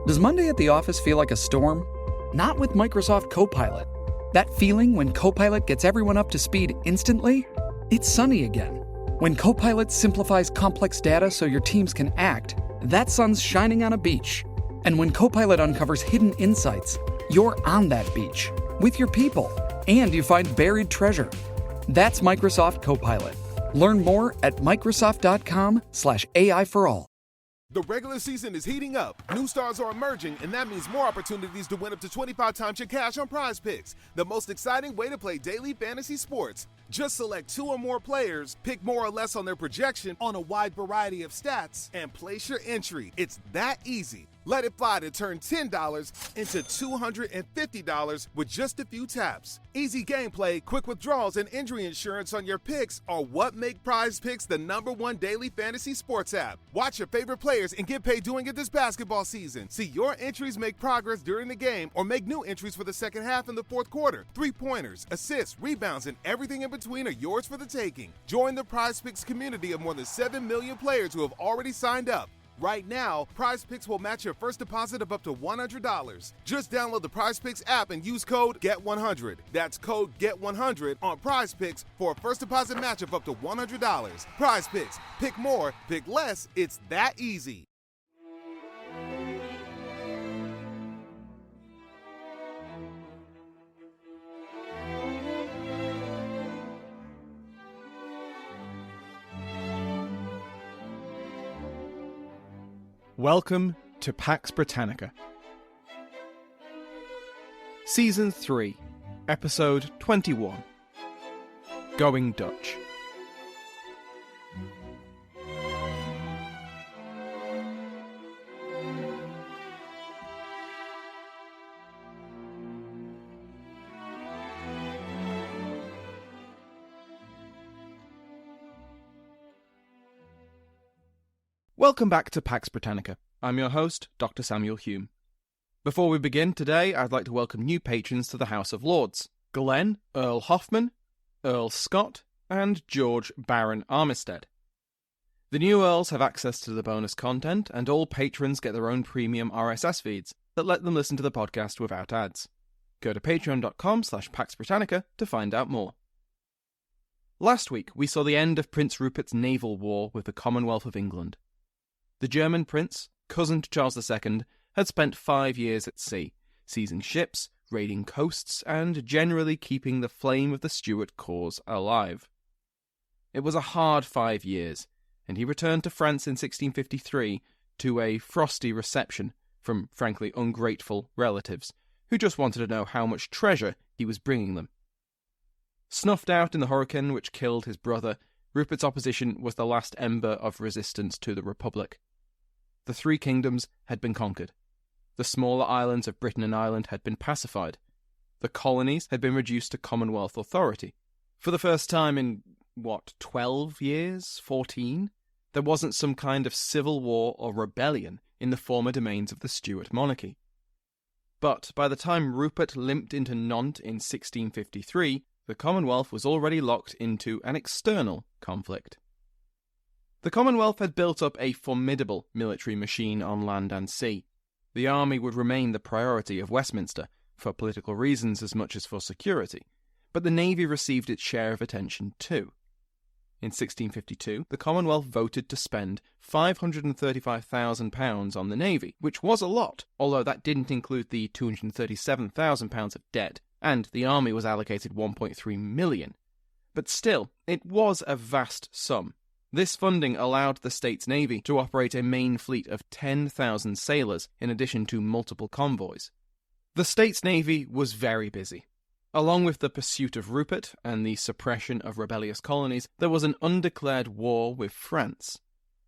Does Monday at the office feel like a storm? Not with Microsoft Copilot. That feeling when Copilot gets everyone up to speed instantly? It's sunny again. When Copilot simplifies complex data so your teams can act, that sun's shining on a beach. And when Copilot uncovers hidden insights, you're on that beach with your people, and you find buried treasure. That's Microsoft Copilot. Learn more at Microsoft.com/AI for all. The regular season is heating up. New stars are emerging, and that means more opportunities to win up to 25 times your cash on Prize Picks, the most exciting way to play daily fantasy sports. Just select 2 or more players, pick more or less on their projection on a wide variety of stats, and place your entry. It's that easy. Let it fly to turn $10 into $250 with just a few taps. Easy gameplay, quick withdrawals, and injury insurance on your picks are what make Prize Picks the #1 daily fantasy sports app. Watch your favorite players and get paid doing it this basketball season. See your entries make progress during the game or make new entries for the second half and the fourth quarter. 3-pointers, assists, rebounds, and everything in between are yours for the taking. Join the Prize Picks community of more than 7 million players who have already signed up. Right now, Prize Picks will match your first deposit of up to $100. Just download the Prize Picks app and use code GET100. That's code GET100 on Prize Picks for a first deposit match of up to $100. Prize Picks. Pick more, pick less. It's that easy. Welcome to Pax Britannica. Season 3, Episode 21. Going Dutch. Welcome back to Pax Britannica. I'm your host, Dr. Samuel Hume. Before we begin today, I'd like to welcome new patrons to the House of Lords: Glenn, Earl Hoffman, Earl Scott, and George Baron Armistead. The new Earls have access to the bonus content, and all patrons get their own premium RSS feeds that let them listen to the podcast without ads. Go to patreon.com/Pax Britannica to find out more. Last week, we saw the end of Prince Rupert's naval war with the Commonwealth of England. The German prince, cousin to Charles II, had spent 5 years at sea, seizing ships, raiding coasts, and generally keeping the flame of the Stuart cause alive. It was a hard 5 years, and he returned to France in 1653 to a frosty reception from frankly ungrateful relatives, who just wanted to know how much treasure he was bringing them. Snuffed out in the hurricane which killed his brother, Rupert's opposition was the last ember of resistance to the Republic. The 3 kingdoms had been conquered. The smaller islands of Britain and Ireland had been pacified. The colonies had been reduced to Commonwealth authority. For the first time in, 12 years? 14? There wasn't some kind of civil war or rebellion in the former domains of the Stuart monarchy. But by the time Rupert limped into Nantes in 1653, the Commonwealth was already locked into an external conflict. The Commonwealth had built up a formidable military machine on land and sea. The army would remain the priority of Westminster, for political reasons as much as for security, but the navy received its share of attention too. In 1652, the Commonwealth voted to spend £535,000 on the navy, which was a lot, although that didn't include the £237,000 of debt, and the army was allocated £1.3 million. But still, it was a vast sum. This funding allowed the state's navy to operate a main fleet of 10,000 sailors in addition to multiple convoys. The state's navy was very busy. Along with the pursuit of Rupert and the suppression of rebellious colonies, there was an undeclared war with France,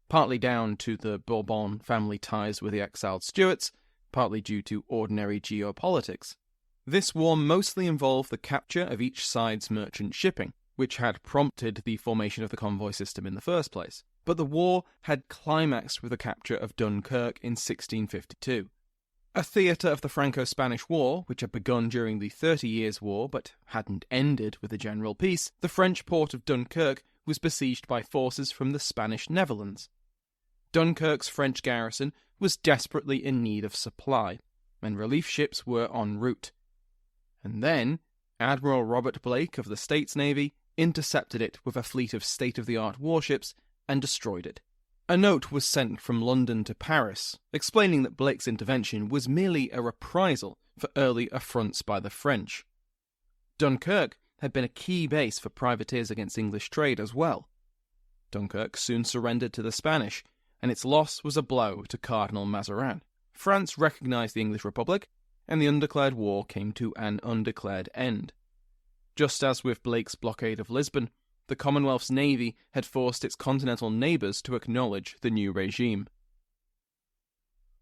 partly down to the Bourbon family ties with the exiled Stuarts, partly due to ordinary geopolitics. This war mostly involved the capture of each side's merchant shipping, which had prompted the formation of the convoy system in the first place. But the war had climaxed with the capture of Dunkirk in 1652. A theatre of the Franco-Spanish War, which had begun during the 30 Years' War but hadn't ended with the general peace, the French port of Dunkirk was besieged by forces from the Spanish Netherlands. Dunkirk's French garrison was desperately in need of supply, and relief ships were en route. And then, Admiral Robert Blake of the States Navy intercepted it with a fleet of state-of-the-art warships and destroyed it. A note was sent from London to Paris, explaining that Blake's intervention was merely a reprisal for early affronts by the French. Dunkirk had been a key base for privateers against English trade as well. Dunkirk soon surrendered to the Spanish, and its loss was a blow to Cardinal Mazarin. France recognised the English Republic, and the undeclared war came to an undeclared end. Just as with Blake's blockade of Lisbon, the Commonwealth's navy had forced its continental neighbours to acknowledge the new regime.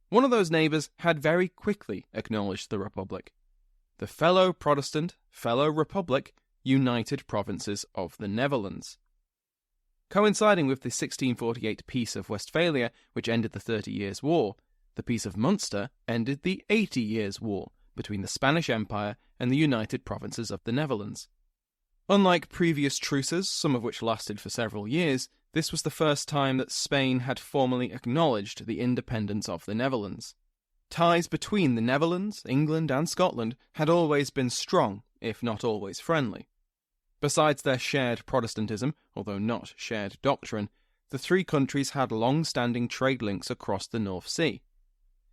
One of those neighbours had very quickly acknowledged the Republic: the fellow Protestant, fellow Republic, United Provinces of the Netherlands. Coinciding with the 1648 Peace of Westphalia, which ended the 30 Years' War, the Peace of Munster ended the 80 Years' War between the Spanish Empire and the United Provinces of the Netherlands. Unlike previous truces, some of which lasted for several years, this was the first time that Spain had formally acknowledged the independence of the Netherlands. Ties between the Netherlands, England and Scotland had always been strong, if not always friendly. Besides their shared Protestantism, although not shared doctrine, the three countries had long-standing trade links across the North Sea.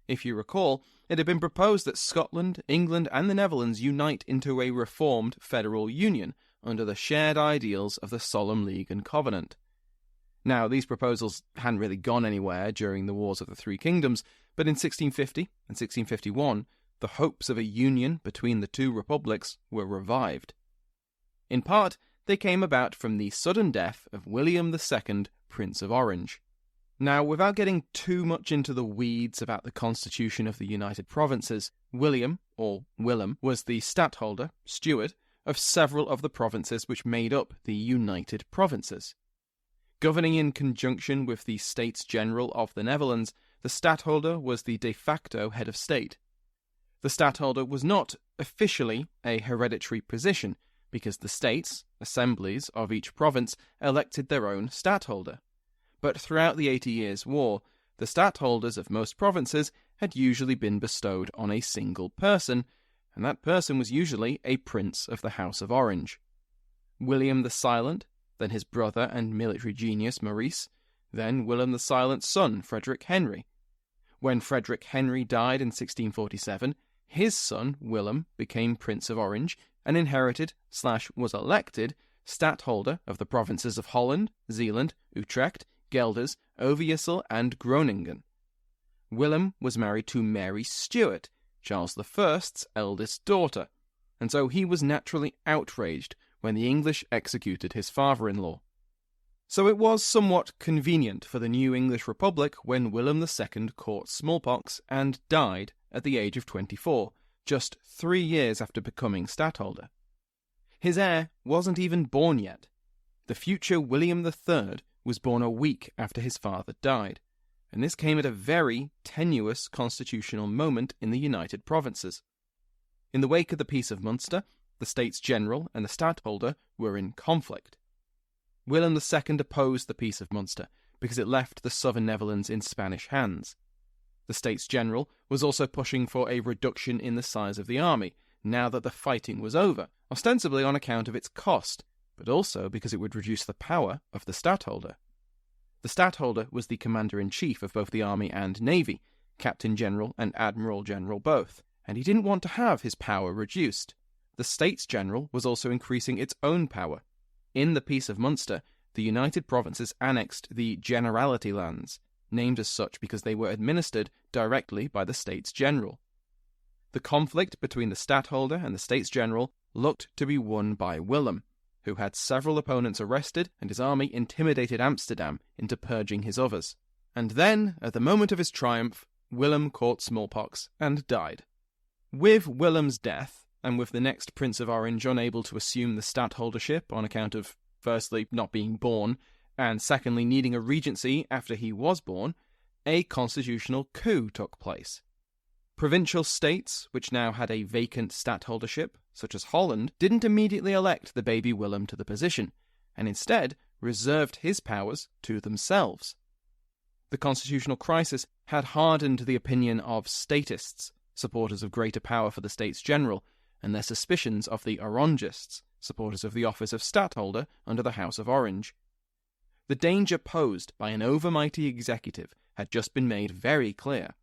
If you recall, it had been proposed that Scotland, England and the Netherlands unite into a reformed federal union under the shared ideals of the Solemn League and Covenant. Now, these proposals hadn't really gone anywhere during the Wars of the Three Kingdoms, but in 1650 and 1651, the hopes of a union between the two republics were revived. In part, they came about from the sudden death of William II, Prince of Orange. Now, without getting too much into the weeds about the constitution of the United Provinces, William, or Willem, was the stadtholder, steward, of several of the provinces which made up the United Provinces. Governing in conjunction with the States General of the Netherlands, the stadtholder was the de facto head of state. The stadtholder was not officially a hereditary position, because the states, assemblies of each province, elected their own stadtholder. But throughout the 80 Years' War, the stadtholders of most provinces had usually been bestowed on a single person, and that person was usually a prince of the House of Orange. William the Silent, then his brother and military genius Maurice, then William the Silent's son, Frederick Henry. When Frederick Henry died in 1647, his son, Willem, became Prince of Orange and inherited/was elected stadtholder of the provinces of Holland, Zeeland, Utrecht, Gelders, Overijssel and Groningen. Willem was married to Mary Stuart, Charles I's eldest daughter, and so he was naturally outraged when the English executed his father-in-law. So it was somewhat convenient for the new English Republic when William II caught smallpox and died at the age of 24, just 3 years after becoming stadtholder. His heir wasn't even born yet. The future William III was born a week after his father died, and this came at a very tenuous constitutional moment in the United Provinces. In the wake of the Peace of Munster, the States General and the stadtholder were in conflict. William II opposed the Peace of Munster because it left the southern Netherlands in Spanish hands. The States General was also pushing for a reduction in the size of the army, now that the fighting was over, ostensibly on account of its cost, but also because it would reduce the power of the stadtholder. The stadtholder was the commander-in-chief of both the army and navy, captain general and admiral general both, and he didn't want to have his power reduced. The States General was also increasing its own power. In the Peace of Munster, the United Provinces annexed the Generality lands, named as such because they were administered directly by the States General. The conflict between the stadtholder and the States General looked to be won by Willem, who had several opponents arrested and his army intimidated Amsterdam into purging his others. And then, at the moment of his triumph, Willem caught smallpox and died. With Willem's death, and with the next Prince of Orange unable to assume the stadtholdership on account of, firstly, not being born, and secondly, needing a regency after he was born, a constitutional coup took place. Provincial states, which now had a vacant stadtholdership, such as Holland, didn't immediately elect the baby Willem to the position, and instead reserved his powers to themselves. The constitutional crisis had hardened the opinion of statists, supporters of greater power for the States General, and their suspicions of the Orangists, supporters of the office of stadtholder under the House of Orange. The danger posed by an overmighty executive had just been made very clear,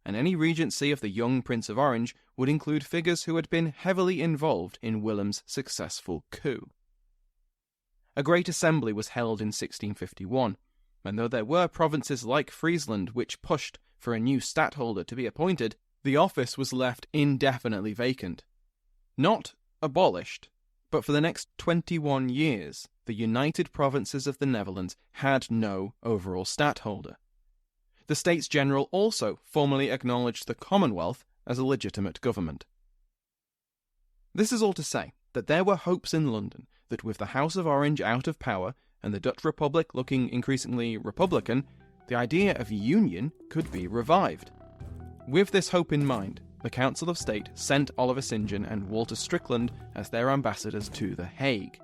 and any regency of the young Prince of Orange would include figures who had been heavily involved in Willem's successful coup. A great assembly was held in 1651, and though there were provinces like Friesland which pushed for a new stadtholder to be appointed, the office was left indefinitely vacant. Not abolished, but for the next 21 years, the United Provinces of the Netherlands had no overall stadtholder. The States General also formally acknowledged the Commonwealth as a legitimate government. This is all to say that there were hopes in London that with the House of Orange out of power and the Dutch Republic looking increasingly republican, the idea of union could be revived. With this hope in mind, the Council of State sent Oliver St. John and Walter Strickland as their ambassadors to The Hague.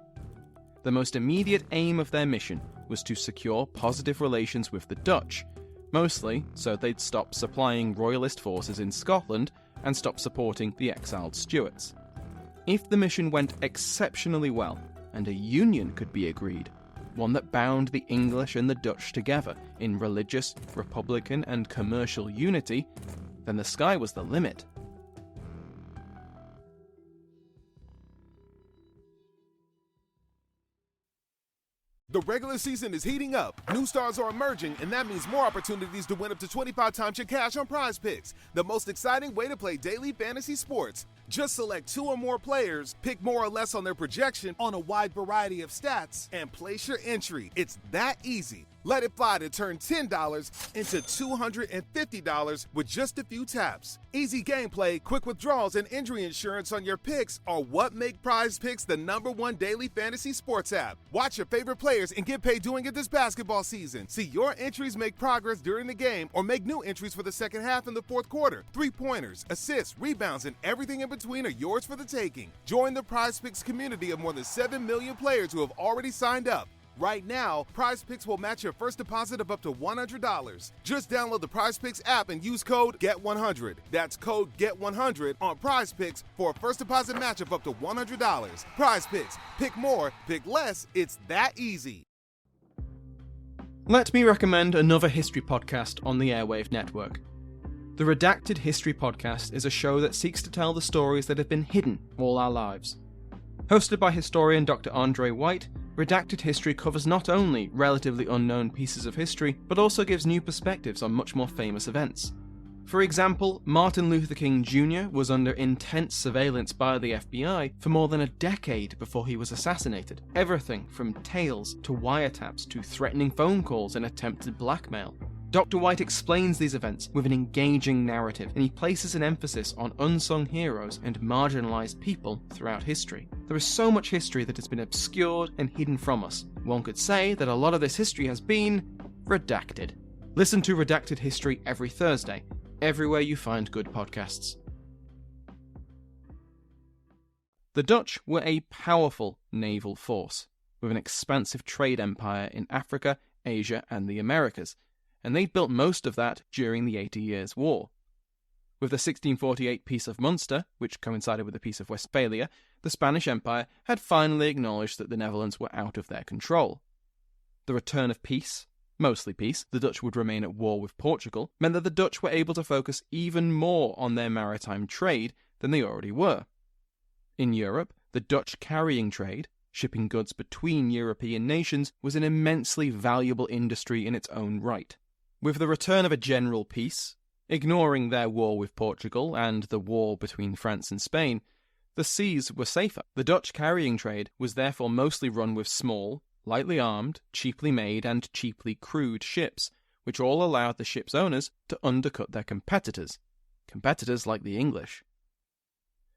The most immediate aim of their mission was to secure positive relations with the Dutch, mostly so they'd stop supplying royalist forces in Scotland and stop supporting the exiled Stuarts. If the mission went exceptionally well, and a union could be agreed, one that bound the English and the Dutch together in religious, republican, and commercial unity, then the sky was the limit. The regular season is heating up. New stars are emerging, and that means more opportunities to win up to 25 times your cash on Prize Picks, the most exciting way to play daily fantasy sports. Just select 2 or more players, pick more or less on their projection on a wide variety of stats, and place your entry. It's that easy. Let it fly to turn $10 into $250 with just a few taps. Easy gameplay, quick withdrawals, and injury insurance on your picks are what make Prize Picks the #1 daily fantasy sports app. Watch your favorite players and get paid doing it this basketball season. See your entries make progress during the game or make new entries for the second half and the fourth quarter. 3-pointers, assists, rebounds, and everything in between are yours for the taking. Join the Prize Picks community of more than 7 million players who have already signed up. Right now, Prize Picks will match your first deposit of up to $100. Just download the Prize Picks app and use code GET100. That's code GET100 on Prize Picks for a first deposit match of up to $100. Prize Picks. Pick more, pick less. It's that easy. Let me recommend another history podcast on the Airwave Network. The Redacted History Podcast is a show that seeks to tell the stories that have been hidden all our lives. Hosted by historian Dr. Andre White, Redacted History covers not only relatively unknown pieces of history, but also gives new perspectives on much more famous events. For example, Martin Luther King Jr. was under intense surveillance by the FBI for more than a decade before he was assassinated. Everything from tales to wiretaps to threatening phone calls and attempted blackmail. Dr. White explains these events with an engaging narrative, and he places an emphasis on unsung heroes and marginalized people throughout history. There is so much history that has been obscured and hidden from us. One could say that a lot of this history has been redacted. Listen to Redacted History every Thursday, everywhere you find good podcasts. The Dutch were a powerful naval force, with an expansive trade empire in Africa, Asia, and the Americas, and they'd built most of that during the 80 Years' War. With the 1648 Peace of Munster, which coincided with the Peace of Westphalia, the Spanish Empire had finally acknowledged that the Netherlands were out of their control. The return of peace, mostly peace, the Dutch would remain at war with Portugal, meant that the Dutch were able to focus even more on their maritime trade than they already were. In Europe, the Dutch carrying trade, shipping goods between European nations, was an immensely valuable industry in its own right. With the return of a general peace, ignoring their war with Portugal and the war between France and Spain, the seas were safer. The Dutch carrying trade was therefore mostly run with small, lightly armed, cheaply made and cheaply crewed ships, which all allowed the ship's owners to undercut their competitors like the English.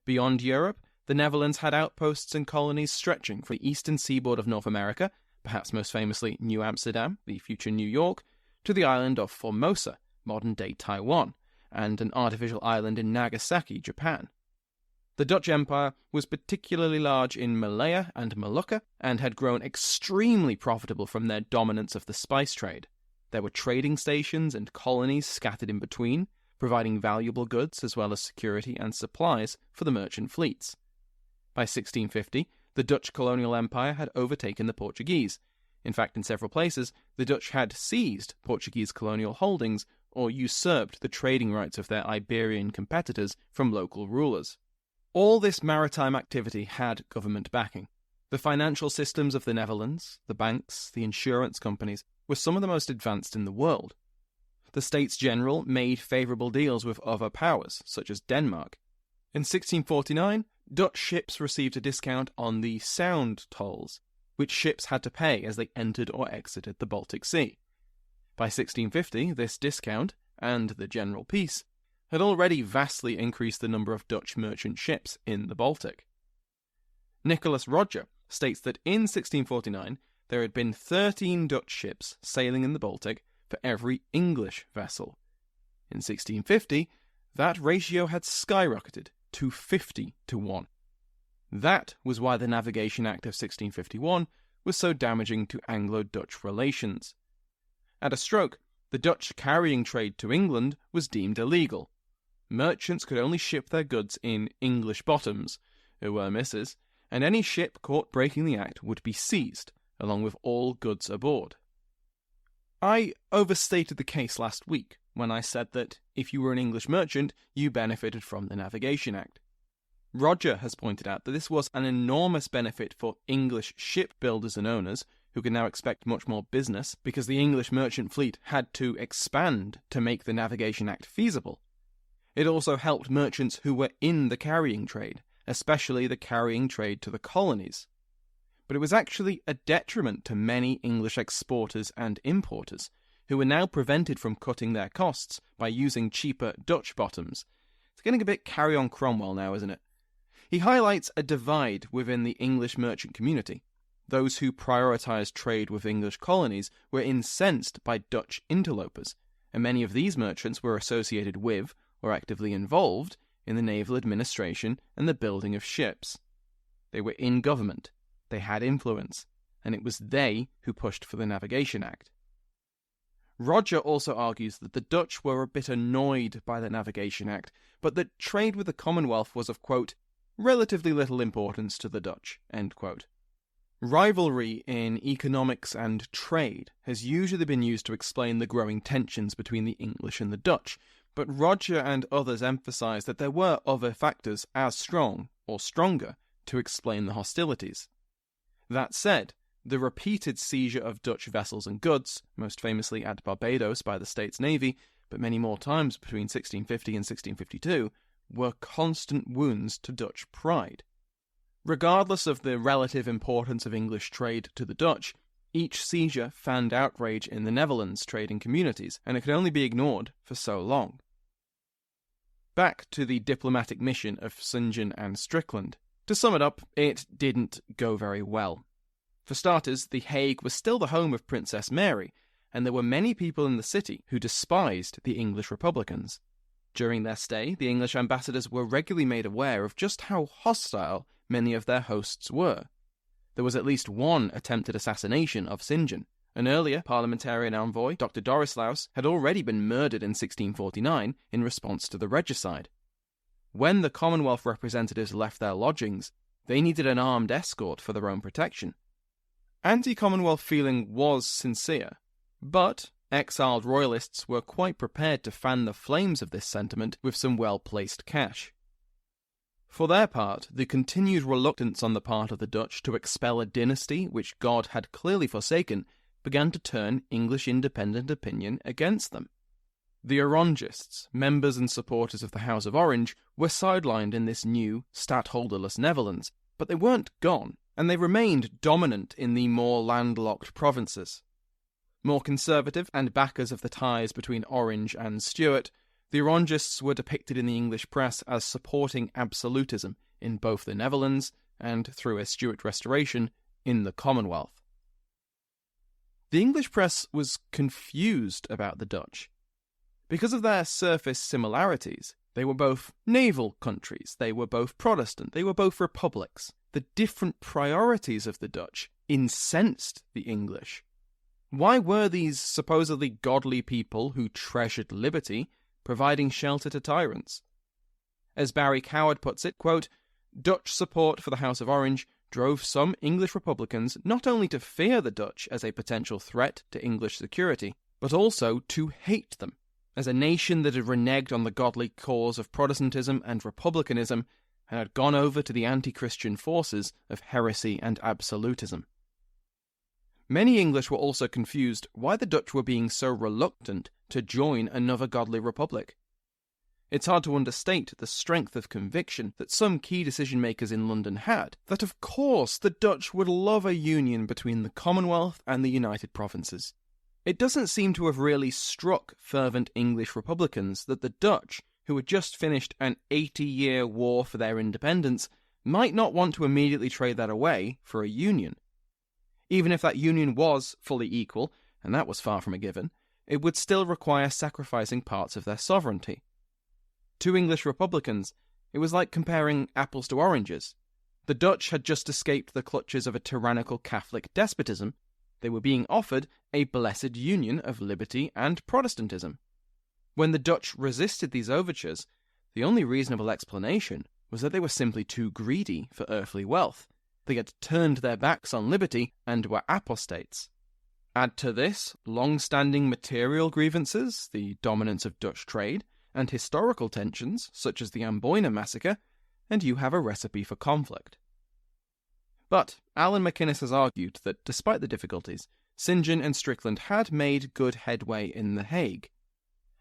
Beyond Europe, the Netherlands had outposts and colonies stretching from the eastern seaboard of North America, perhaps most famously New Amsterdam, the future New York, to the island of Formosa, modern-day Taiwan, and an artificial island in Nagasaki, Japan. The Dutch Empire was particularly large in Malaya and Molucca, and had grown extremely profitable from their dominance of the spice trade. There were trading stations and colonies scattered in between, providing valuable goods as well as security and supplies for the merchant fleets. By 1650, the Dutch colonial empire had overtaken the Portuguese. In fact, in several places, the Dutch had seized Portuguese colonial holdings or usurped the trading rights of their Iberian competitors from local rulers. All this maritime activity had government backing. The financial systems of the Netherlands, the banks, the insurance companies, were some of the most advanced in the world. The States General made favourable deals with other powers, such as Denmark. In 1649, Dutch ships received a discount on the sound tolls, which ships had to pay as they entered or exited the Baltic Sea. By 1650, this discount, and the general peace, had already vastly increased the number of Dutch merchant ships in the Baltic. Nicholas Rodger states that in 1649 there had been 13 Dutch ships sailing in the Baltic for every English vessel. In 1650, that ratio had skyrocketed to 50 to 1. That was why the Navigation Act of 1651 was so damaging to Anglo-Dutch relations. At a stroke, the Dutch carrying trade to England was deemed illegal. Merchants could only ship their goods in English bottoms, who were misses, and any ship caught breaking the act would be seized, along with all goods aboard. I overstated the case last week when I said that if you were an English merchant, you benefited from the Navigation Act. Rodger has pointed out that this was an enormous benefit for English shipbuilders and owners, who could now expect much more business because the English merchant fleet had to expand to make the Navigation Act feasible. It also helped merchants who were in the carrying trade, especially the carrying trade to the colonies. But it was actually a detriment to many English exporters and importers, who were now prevented from cutting their costs by using cheaper Dutch bottoms. It's getting a bit carry-on Cromwell now, isn't it? He highlights a divide within the English merchant community. Those who prioritised trade with English colonies were incensed by Dutch interlopers, and many of these merchants were associated with, or actively involved, in the naval administration and the building of ships. They were in government, they had influence, and it was they who pushed for the Navigation Act. Rodger also argues that the Dutch were a bit annoyed by the Navigation Act, but that trade with the Commonwealth was of, quote, relatively little importance to the Dutch, end quote. Rivalry in economics and trade has usually been used to explain the growing tensions between the English and the Dutch, but Rodger and others emphasise that there were other factors as strong, or stronger, to explain the hostilities. That said, the repeated seizure of Dutch vessels and goods, most famously at Barbados by the States Navy, but many more times between 1650 and 1652, were constant wounds to Dutch pride. Regardless of the relative importance of English trade to the Dutch, each seizure fanned outrage in the Netherlands trading communities, and it could only be ignored for so long. Back to the diplomatic mission of St. John and Strickland. To sum it up, it didn't go very well. For starters, The Hague was still the home of Princess Mary, and there were many people in the city who despised the English Republicans. During their stay, the English ambassadors were regularly made aware of just how hostile many of their hosts were. There was at least one attempted assassination of St. John. An earlier parliamentarian envoy, Dr. Dorislaus, had already been murdered in 1649 in response to the regicide. When the Commonwealth representatives left their lodgings, they needed an armed escort for their own protection. Anti-Commonwealth feeling was sincere, but exiled royalists were quite prepared to fan the flames of this sentiment with some well-placed cash. For their part, the continued reluctance on the part of the Dutch to expel a dynasty which God had clearly forsaken began to turn English independent opinion against them. The Orangists, members and supporters of the House of Orange, were sidelined in this new, stadtholderless Netherlands, but they weren't gone, and they remained dominant in the more landlocked provinces. More conservative and backers of the ties between Orange and Stuart, the Orangists were depicted in the English press as supporting absolutism in both the Netherlands and, through a Stuart restoration, in the Commonwealth. The English press was confused about the Dutch. Because of their surface similarities, they were both naval countries, they were both Protestant, they were both republics. The different priorities of the Dutch incensed the English. Why were these supposedly godly people who treasured liberty providing shelter to tyrants? As Barry Coward puts it, quote, Dutch support for the House of Orange drove some English Republicans not only to fear the Dutch as a potential threat to English security, but also to hate them, as a nation that had reneged on the godly cause of Protestantism and Republicanism and had gone over to the anti-Christian forces of heresy and absolutism. Many English were also confused why the Dutch were being so reluctant to join another godly republic. It's hard to understate the strength of conviction that some key decision-makers in London had, that of course the Dutch would love a union between the Commonwealth and the United Provinces. It doesn't seem to have really struck fervent English Republicans that the Dutch, who had just finished an 80-year war for their independence, might not want to immediately trade that away for a union. Even if that union was fully equal, and that was far from a given, it would still require sacrificing parts of their sovereignty. To English Republicans, it was like comparing apples to oranges. The Dutch had just escaped the clutches of a tyrannical Catholic despotism. They were being offered a blessed union of liberty and Protestantism. When the Dutch resisted these overtures, the only reasonable explanation was that they were simply too greedy for earthly wealth. They had turned their backs on liberty and were apostates. Add to this long-standing material grievances, the dominance of Dutch trade, and historical tensions, such as the Amboina massacre, and you have a recipe for conflict. But Alan MacInnes has argued that, despite the difficulties, St. John and Strickland had made good headway in The Hague.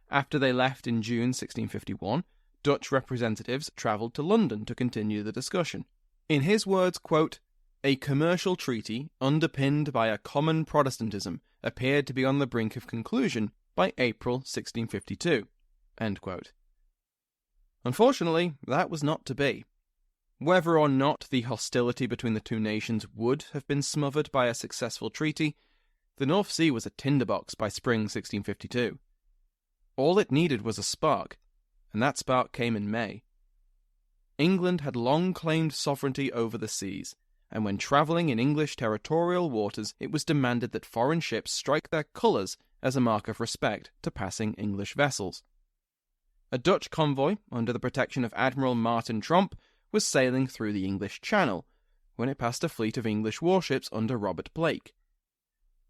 After they left in June 1651, Dutch representatives travelled to London to continue the discussion. In his words, quote, a commercial treaty underpinned by a common Protestantism appeared to be on the brink of conclusion by April 1652. End quote. Unfortunately, that was not to be. Whether or not the hostility between the two nations would have been smothered by a successful treaty, the North Sea was a tinderbox by spring 1652. All it needed was a spark, and that spark came in May. England had long claimed sovereignty over the seas, and when travelling in English territorial waters, it was demanded that foreign ships strike their colours as a mark of respect to passing English vessels. A Dutch convoy, under the protection of Admiral Martyn was sailing through the English Channel, when it passed a fleet of English warships under Robert Blake.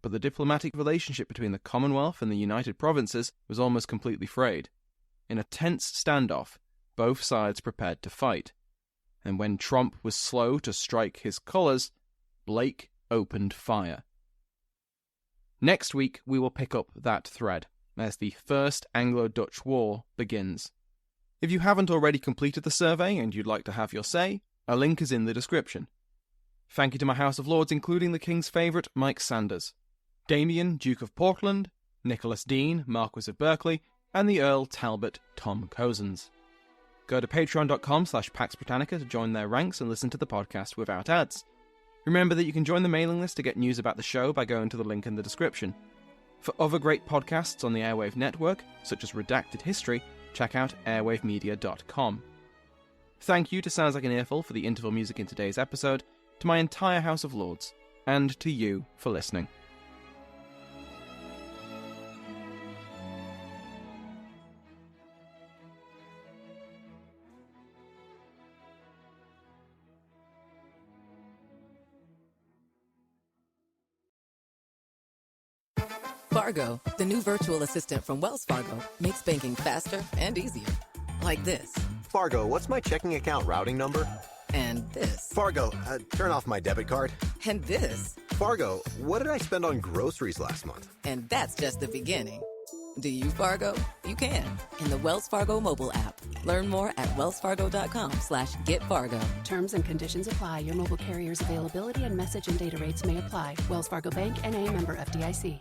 But the diplomatic relationship between the Commonwealth and the United Provinces was almost completely frayed. In a tense standoff, both sides prepared to fight, and when Tromp was slow to strike his colours, Blake opened fire. Next week we will pick up that thread, as the First Anglo-Dutch War begins. If you haven't already completed the survey and you'd like to have your say, a link is in the description. Thank you to my House of Lords, including the King's favourite, Mike Sanders, Damien, Duke of Portland, Nicholas Dean, Marquis of Berkeley, and the Earl Talbot, Tom Cozens. Go to patreon.com/Pax Britannica to join their ranks and listen to the podcast without ads. Remember that you can join the mailing list to get news about the show by going to the link in the description. For other great podcasts on the Airwave Network, such as Redacted History, check out airwavemedia.com. Thank you to Sounds Like an Earful for the interval music in today's episode, to my entire House of Lords, and to you for listening. Fargo, the new virtual assistant from Wells Fargo, makes banking faster and easier. Like this. Fargo, what's my checking account routing number? And this. Fargo, turn off my debit card. And this. Fargo, what did I spend on groceries last month? And that's just the beginning. Do you Fargo? You can in the Wells Fargo mobile app. Learn more at wellsfargo.com/getfargo. Terms and conditions apply. Your mobile carrier's availability and message and data rates may apply. Wells Fargo Bank, N.A., member FDIC.